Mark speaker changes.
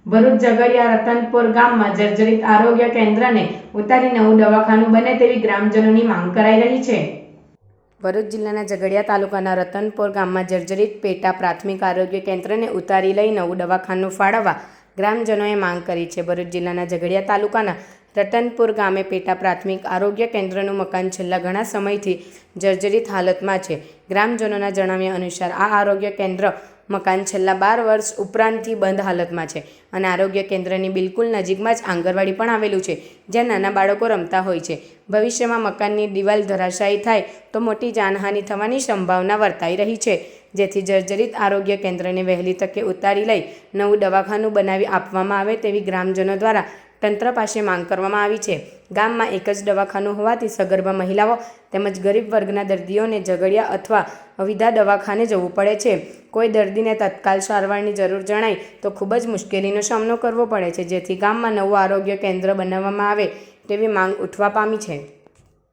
Speaker 1: ભરૂચ ઝઘડિયા રતનપુર ગામમાં જર્જરિત આરોગ્ય કેન્દ્રને ઉતારી નવું દવાખાનું બને તેવી ગ્રામજનોની માંગ કરાઈ રહી છે। ભરૂચ જિલ્લાના ઝઘડિયા તાલુકાના રતનપુર ગામમાં જર્જરિત પેટા પ્રાથમિક આરોગ્ય કેન્દ્રને ઉતારી લઈ નવું દવાખાનું ફાળવવા ગ્રામજનોએ માંગ કરી છે। ભરૂચ જિલ્લાના ઝઘડિયા તાલુકાના રતનપુર ગામે પેટા પ્રાથમિક આરોગ્ય કેન્દ્રનું મકાન છેલ્લા ઘણા સમયથી જર્જરિત હાલતમાં છે। ગ્રામજનોના જણાવ્યા અનુસાર આ આરોગ્ય કેન્દ્ર મકાન છેલ્લા 12 વર્ષ ઉપરાંતથી બંધ હાલતમાં છે અને આરોગ્ય કેન્દ્રની બિલકુલ નજીકમાં જ આંગણવાડી પણ આવેલું છે, જ્યાં નાના બાળકો રમતા હોય છે। ભવિષ્યમાં મકાનની દિવાલ ધરાશાયી થાય તો મોટી જાનહાનિ થવાની સંભાવના વર્તાઈ રહી છે, જેથી જર્જરિત આરોગ્ય કેન્દ્રને વહેલી તકે ઉતારી લઈ નવું દવાખાનું બનાવી આપવામાં આવે તેવી ગ્રામજનો દ્વારા તંત્ર પાસે માંગ કરવામાં આવી છે। ગામમાં એક જ દવાખાનું હોવાથી સગર્ભા મહિલાઓ તેમજ ગરીબ વર્ગના દર્દીઓને ઝઘડિયા અથવા અવિધા દવાખાને જવું પડે છે। કોઈ દર્દીને તત્કાલ સારવારની જરૂર જણાય તો ખૂબ જ મુશ્કેલીનો સામનો કરવો પડે છે, જેથી ગામમાં નવું આરોગ્ય કેન્દ્ર બનાવવામાં આવે તેવી માંગ ઉઠવા પામી છે।